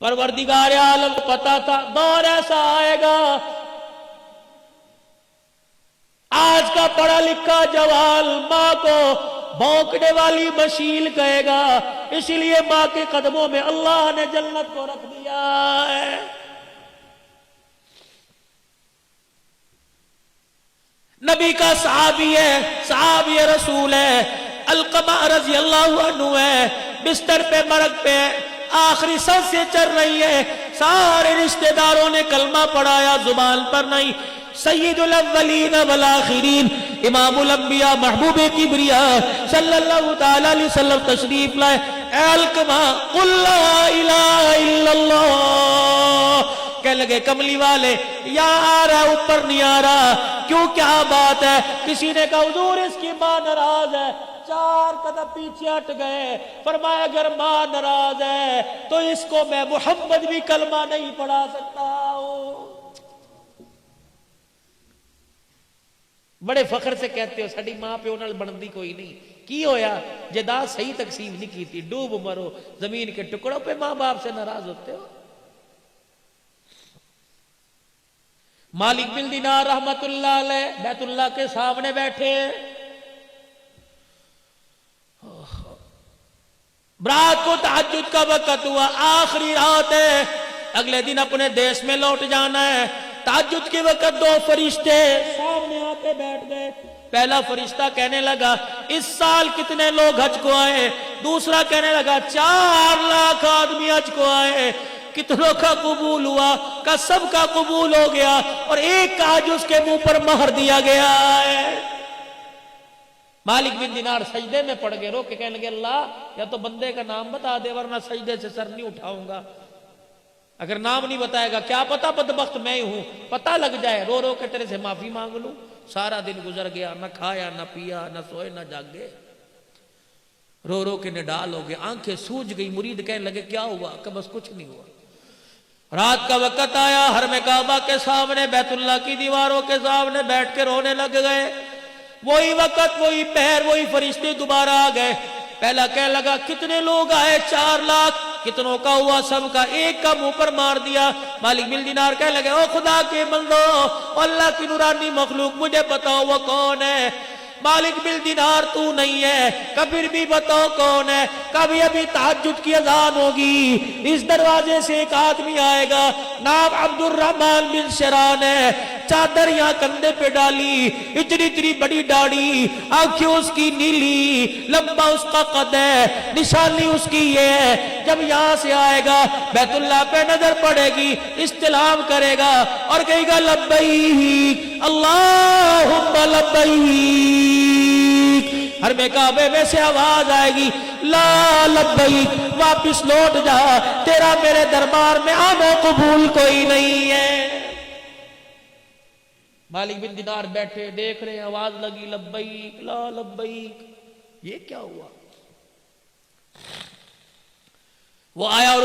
پروردگار عالم کو پتا تھا دور ایسا آئے گا، آج کا پڑھا لکھا جوال ماں کو بھونکنے والی مشیل کہے گا، اسی لیے ماں کے قدموں میں اللہ نے جنت کو رکھ دیا ہے۔ نبی کا صحابی ہے، صحابی رسول ہے، علقمہ رضی اللہ عنہ ہے، بستر پہ مرگ پہ آخری سانس سے چل رہی ہے، سارے رشتہ داروں نے کلمہ پڑھایا، زبان پر نہیں۔ سید الاولین والآخرین، امام الانبیاء، محبوب کبریاء صلی اللہ تعالی علیہ وسلم تشریف لائے۔ اے علقمہ قل لا الہ الا اللہ، کہنے لگے کملی والے یا آ رہا اوپر نہیں آ رہا، کیوں کیا بات ہے؟ کسی نے کہا حضور اس کی ماں ناراض ہے، 4 قدم پیچھے ہٹ گئے، فرمایا اگر ماں ناراض ہے تو اس کو میں محمد بھی کلمہ نہیں پڑھا سکتا ہوں۔ بڑے فخر سے کہتے ہو ساڈی ماں پیو نال بنتی کوئی نہیں، کی ہویا جائیداد صحیح تقسیم نہیں کی تھی، ڈوب مرو زمین کے ٹکڑوں پہ ماں باپ سے ناراض ہوتے ہو۔ مالک بن دینار رحمت اللہ علیہ بیت اللہ کے سامنے بیٹھے، رات کو تہجد کا وقت ہوا، آخری رات ہے، اگلے دن اپنے دیش میں لوٹ جانا ہے۔ تہجد کے وقت 2 فرشتے سامنے آتے بیٹھ گئے۔ پہلا فرشتہ کہنے لگا اس سال کتنے لوگ حج کو آئے؟ دوسرا کہنے لگا 4 لاکھ آدمی حج کو آئے، کتنوں کا قبول ہوا؟ کا سب کا قبول ہو گیا، اور ایک کا حج اس کے منہ پر مہر دیا گیا ہے۔ مالک بن دینار سجدے میں پڑ گئے، رو کے کہنے لگے اللہ یا تو بندے کا نام بتا دے ورنہ سجدے سے سر نہیں اٹھاؤں گا، اگر نام نہیں بتائے گا کیا پتا بدبخت میں ہی ہوں، پتہ لگ جائے، رو رو کے تیرے سے معافی مانگ لوں۔ سارا دن گزر گیا، نہ کھایا نہ پیا نہ سوئے نہ جاگے، رو رو کے نڈال ہو گئے، آنکھیں سوج گئی۔ مرید کہنے لگے کیا ہوا؟ کہ بس کچھ نہیں ہوا۔ رات کا وقت آیا، حرم کعبہ کے سامنے بیت اللہ کی دیواروں کے سامنے بیٹھ کے رونے لگ گئے۔ وہی وقت وہی پہر وہی فرشتے دوبارہ آ گئے۔ پہلا کہنے لگا کتنے لوگ آئے؟ 4 لاکھ۔ کتنوں کا ہوا؟ سب کا۔ ایک کا منہ پر مار دیا۔ مالک بن دینار کہنے لگے او خدا کے بندو، اللہ کی نورانی مخلوق مجھے بتاؤ وہ کون ہے؟ مالک بن دینار تو نہیں ہے، کبھی بھی بتاؤ کون ہے؟ کبھی ابھی تہجد کی اذان ہوگی، اس دروازے سے ایک آدمی آئے گا، نام عبد الرحمن بن شران ہے، چادر یہاں کندھے پہ ڈالی، اتنی اتنی بڑی داڑھی، آنکھیں اس کی نیلی، لمبا اس کا قد ہے، نشانی اس کی یہ ہے، جب یہاں سے آئے گا بیت اللہ پہ نظر پڑے گی، استلام کرے گا اور کہے گا لبیک اللہم لبیک۔ حرم کعبے میں سے آواز آئے گی لا لبیک، واپس لوٹ جا، تیرا میرے دربار میں آنا قبول کوئی نہیں ہے۔ مالک بن دینار بیٹھے دیکھ رہے ہیں، آواز لگی لبیک لا لبیک، یہ کیا ہوا؟ وہ آیا اور